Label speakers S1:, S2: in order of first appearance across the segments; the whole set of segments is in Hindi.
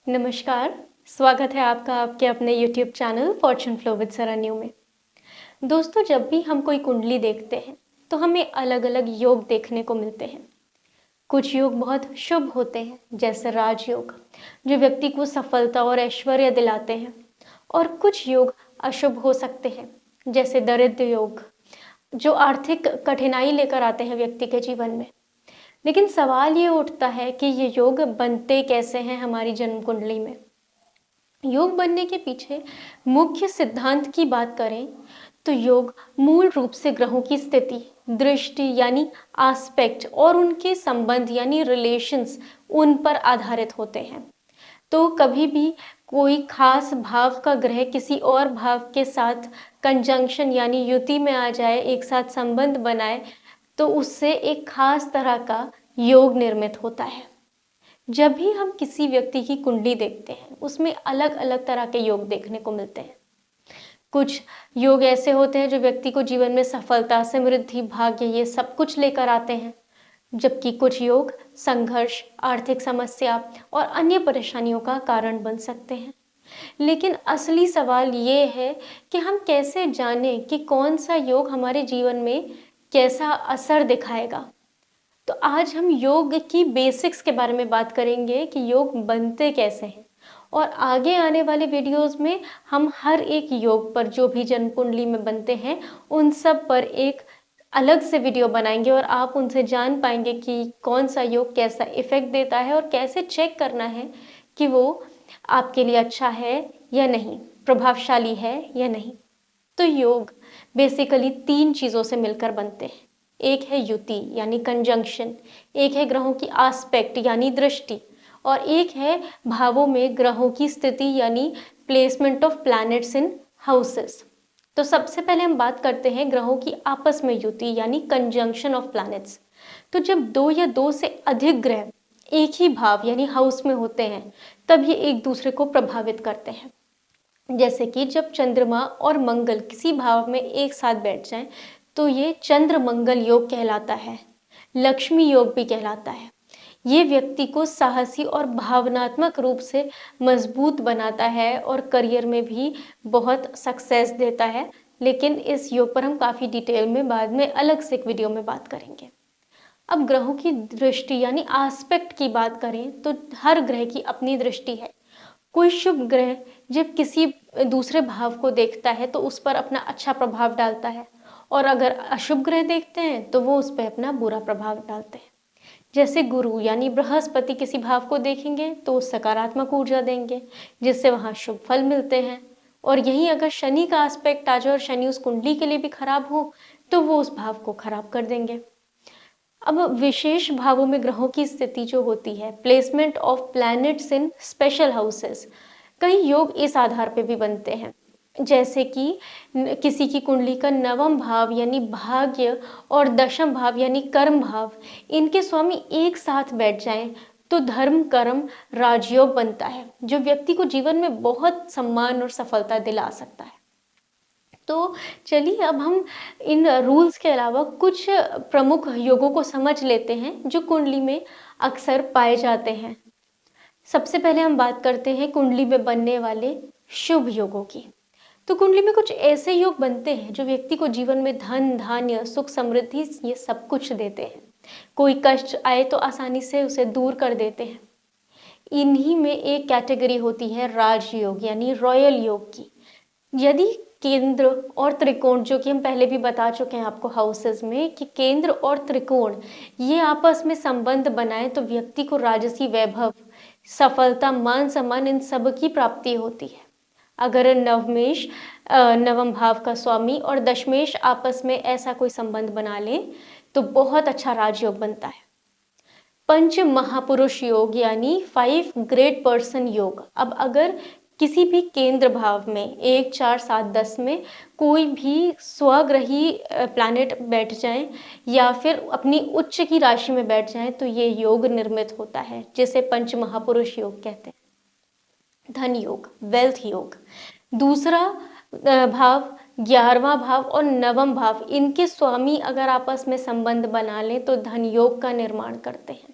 S1: नमस्कार, स्वागत है आपका आपके अपने YouTube channel fortune flow with सरन्यू में। दोस्तों, जब भी हम कोई कुंडली देखते हैं तो हमें अलग-अलग योग देखने को मिलते हैं। कुछ योग बहुत शुभ होते हैं, जैसे राजयोग, जो व्यक्ति को सफलता और ऐश्वर्य दिलाते हैं, और कुछ योग अशुभ हो सकते हैं, जैसे दरिद्र योग, जो आर्थिक कठिनाई लेकर आते हैं व्यक्ति के जीवन में। लेकिन सवाल ये उठता है कि ये योग बनते कैसे हैं हमारी जन्म कुंडली में। योग बनने के पीछे मुख्य सिद्धांत की बात करें तो योग मूल रूप से ग्रहों की स्थिति, दृष्टि यानी आस्पेक्ट और उनके संबंध यानी रिलेशंस उन पर आधारित होते हैं। तो कभी भी कोई खास भाव का ग्रह किसी और भाव के साथ कंजंक्शन यानी युति में आ जाए, एक साथ संबंध बनाए, तो उससे एक खास तरह का योग निर्मित होता है। जब भी हम किसी व्यक्ति की कुंडली देखते हैं, उसमें अलग अलग तरह के योग देखने को मिलते हैं। कुछ योग ऐसे होते हैं जो व्यक्ति को जीवन में सफलता, समृद्धि, भाग्य ये सब कुछ लेकर आते हैं, जबकि कुछ योग संघर्ष, आर्थिक समस्या और अन्य परेशानियों का कारण बन सकते हैं। लेकिन असली सवाल ये है कि हम कैसे जानें कि कौन सा योग हमारे जीवन में कैसा असर दिखाएगा। तो आज हम योग की बेसिक्स के बारे में बात करेंगे कि योग बनते कैसे हैं, और आगे आने वाले वीडियोस में हम हर एक योग पर जो भी जन्म कुंडली में बनते हैं उन सब पर एक अलग से वीडियो बनाएंगे, और आप उनसे जान पाएंगे कि कौन सा योग कैसा इफेक्ट देता है और कैसे चेक करना है कि वो आपके लिए अच्छा है या नहीं, प्रभावशाली है या नहीं। तो योग बेसिकली 3 चीज़ों से मिलकर बनते हैं। एक है युति यानी कंजंक्शन, एक है ग्रहों की आस्पेक्ट यानी दृष्टि, और एक है भावों में ग्रहों की स्थिति यानी placement of planets in houses. तो सबसे पहले हम बात करते हैं ग्रहों की आपस में युति यानी कंजंक्शन ऑफ प्लैनेट्स। तो जब 2 या 2 से अधिक ग्रह एक ही भाव यानी हाउस में होते हैं, तब ये एक दूसरे को प्रभावित करते हैं। जैसे कि जब चंद्रमा और मंगल किसी भाव में एक साथ बैठ जाएं, तो ये चंद्र मंगल योग कहलाता है। लक्ष्मी योग भी कहलाता है। ये व्यक्ति को साहसी और भावनात्मक रूप से मजबूत बनाता है और करियर में भी बहुत सक्सेस देता है। लेकिन इस योग पर हम काफ़ी डिटेल में बाद में अलग से एक वीडियो में बात करेंगे। अब ग्रहों की दृष्टि यानी आस्पेक्ट की बात करें तो हर ग्रह की अपनी दृष्टि है। कोई शुभ ग्रह जब किसी दूसरे भाव को देखता है तो उस पर अपना अच्छा प्रभाव डालता है, और अगर अशुभ ग्रह देखते हैं तो वो उस पर अपना बुरा प्रभाव डालते हैं। जैसे गुरु यानी बृहस्पति किसी भाव को देखेंगे तो सकारात्मक ऊर्जा देंगे, जिससे वहाँ शुभ फल मिलते हैं। और यहीं अगर शनि का एस्पेक्ट आ जाए और शनि उस कुंडली के लिए भी खराब हो तो वो उस भाव को खराब कर देंगे। अब विशेष भावों में ग्रहों की स्थिति जो होती है, placement of planets in special houses, कई योग इस आधार पे भी बनते हैं। जैसे कि किसी की कुंडली का नवम भाव यानी भाग्य और दशम भाव यानी कर्म भाव, इनके स्वामी एक साथ बैठ जाएं तो धर्म कर्म राजयोग बनता है, जो व्यक्ति को जीवन में बहुत सम्मान और सफलता दिला सकता है। तो चलिए अब हम इन रूल्स के अलावा कुछ प्रमुख योगों को समझ लेते हैं जो कुंडली में अक्सर पाए जाते हैं। सबसे पहले हम बात करते हैं कुंडली में बनने वाले शुभ योगों की। तो कुंडली में कुछ ऐसे योग बनते हैं जो व्यक्ति को जीवन में धन, धान्य, सुख, समृद्धि ये सब कुछ देते हैं। कोई कष्ट आए तो आसानी से उसे दूर कर देते हैं। इन्हीं में एक कैटेगरी होती है राजयोग यानी रॉयल योग की। यदि केंद्र और त्रिकोण, जो कि हम पहले भी बता चुके हैं आपको हाउसेस में कि केंद्र और त्रिकोण ये आपस में संबंध बनाए तो व्यक्ति को राजसी वैभव, सफलता, मान सम्मान इन सब की प्राप्ति होती है। अगर नवमेश नवम भाव का स्वामी और दशमेश आपस में ऐसा कोई संबंध बना ले तो बहुत अच्छा राजयोग बनता है। पंच महापुरुष योग यानी 5 ग्रेट पर्सन योग। अब अगर किसी भी केंद्र भाव में 1, 4, 7, 10 में कोई भी स्वग्रही प्लैनेट बैठ जाएं या फिर अपनी उच्च की राशि में बैठ जाएं तो ये योग निर्मित होता है, जिसे पंच महापुरुष योग कहते हैं। धन योग, वेल्थ योग। दूसरा भाव, 11वां भाव और 9वां भाव, इनके स्वामी अगर आपस में संबंध बना लें तो धन योग का निर्माण करते हैं।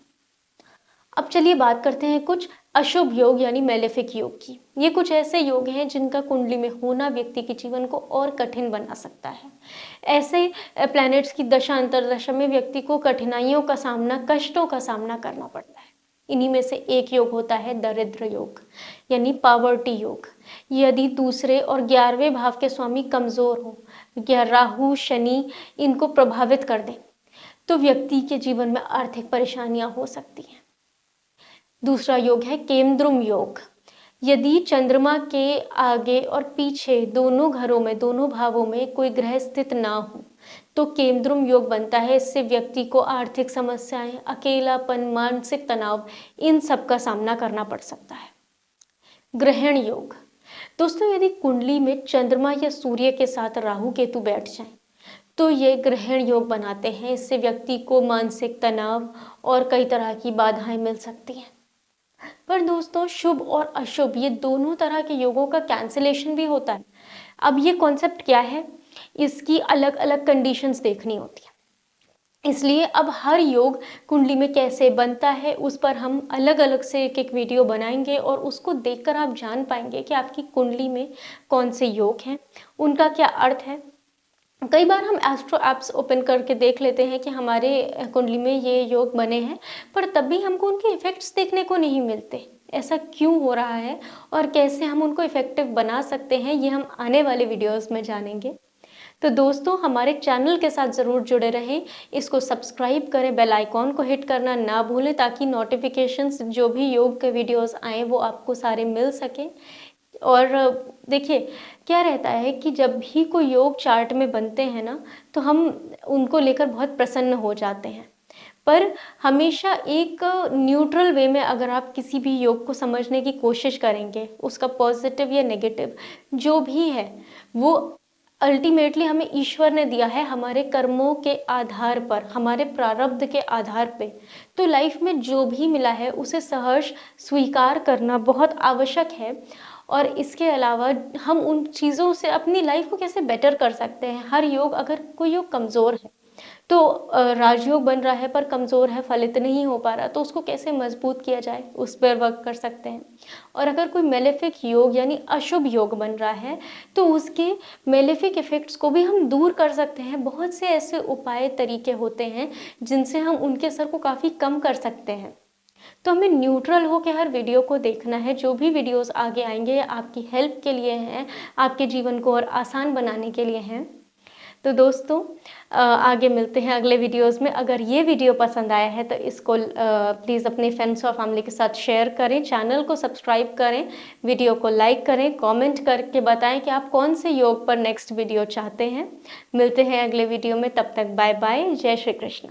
S1: अब चलिए बात करते हैं कुछ अशुभ योग यानी मेलेफिक योग की। ये कुछ ऐसे योग हैं जिनका कुंडली में होना व्यक्ति के जीवन को और कठिन बना सकता है। ऐसे प्लैनेट्स की दशा अंतर्दशा में व्यक्ति को कठिनाइयों का सामना, कष्टों का सामना करना पड़ता है। इन्हीं में से एक योग होता है दरिद्र योग यानी पावर्टी योग। यदि दूसरे और 11वें भाव के स्वामी कमजोर हो या राहु शनि इनको प्रभावित कर दें तो व्यक्ति के जीवन में आर्थिक परेशानियां हो सकती हैं। दूसरा योग है केमद्रुम योग। यदि चंद्रमा के आगे और पीछे दोनों घरों में, दोनों भावों में कोई ग्रह स्थित ना हो तो केमद्रुम योग बनता है। इससे व्यक्ति को आर्थिक समस्याएं, अकेलापन, मानसिक तनाव इन सब का सामना करना पड़ सकता है। ग्रहण योग। दोस्तों, यदि कुंडली में चंद्रमा या सूर्य के साथ राहु केतु बैठ जाएं तो ये ग्रहण योग बनाते हैं। इससे व्यक्ति को मानसिक तनाव और कई तरह की बाधाएं मिल सकती हैं। पर दोस्तों, शुभ और अशुभ ये दोनों तरह के योगों का कैंसिलेशन भी होता है। अब ये कॉन्सेप्ट क्या है, इसकी अलग अलग कंडीशंस देखनी होती है। इसलिए अब हर योग कुंडली में कैसे बनता है उस पर हम अलग अलग से एक एक वीडियो बनाएंगे और उसको देखकर आप जान पाएंगे कि आपकी कुंडली में कौन से योग हैं, उनका क्या अर्थ है। कई बार हम एस्ट्रो ऐप्स ओपन करके देख लेते हैं कि हमारे कुंडली में ये योग बने हैं, पर तब भी हमको उनके इफेक्ट्स देखने को नहीं मिलते। ऐसा क्यों हो रहा है और कैसे हम उनको इफेक्टिव बना सकते हैं, ये हम आने वाले वीडियोस में जानेंगे। तो दोस्तों, हमारे चैनल के साथ ज़रूर जुड़े रहें, इसको सब्सक्राइब करें, बेल आइकॉन को हिट करना ना भूलें ताकि नोटिफिकेशंस जो भी योग के वीडियोस आएँ वो आपको सारे मिल सकें। और देखिए, क्या रहता है कि जब भी कोई योग चार्ट में बनते हैं ना तो हम उनको लेकर बहुत प्रसन्न हो जाते हैं। पर हमेशा एक न्यूट्रल वे में अगर आप किसी भी योग को समझने की कोशिश करेंगे, उसका पॉजिटिव या नेगेटिव जो भी है वो अल्टीमेटली हमें ईश्वर ने दिया है हमारे कर्मों के आधार पर, हमारे प्रारब्ध के आधार पे। तो लाइफ में जो भी मिला है उसे सहर्ष स्वीकार करना बहुत आवश्यक है। और इसके अलावा हम उन चीज़ों से अपनी लाइफ को कैसे बेटर कर सकते हैं। हर योग, अगर कोई योग कमज़ोर है तो राजयोग बन रहा है पर कमज़ोर है, फलित नहीं हो पा रहा, तो उसको कैसे मजबूत किया जाए उस पर वर्क कर सकते हैं। और अगर कोई मेलेफिक योग यानी अशुभ योग बन रहा है तो उसके मेलेफिक इफेक्ट्स को भी हम दूर कर सकते हैं। बहुत से ऐसे उपाय, तरीके होते हैं जिनसे हम उनके असर को काफ़ी कम कर सकते हैं। तो हमें न्यूट्रल हो के हर वीडियो को देखना है। जो भी वीडियोस आगे आएंगे आपकी हेल्प के लिए हैं, आपके जीवन को और आसान बनाने के लिए हैं। तो दोस्तों, आगे मिलते हैं अगले वीडियोस में। अगर ये वीडियो पसंद आया है तो इसको प्लीज़ अपने फ्रेंड्स और फैमिली के साथ शेयर करें, चैनल को सब्सक्राइब करें, वीडियो को लाइक करें, कमेंट करके बताएं कि आप कौन से योग पर नेक्स्ट वीडियो चाहते हैं। मिलते हैं अगले वीडियो में, तब तक बाय बाय, जय श्री कृष्ण।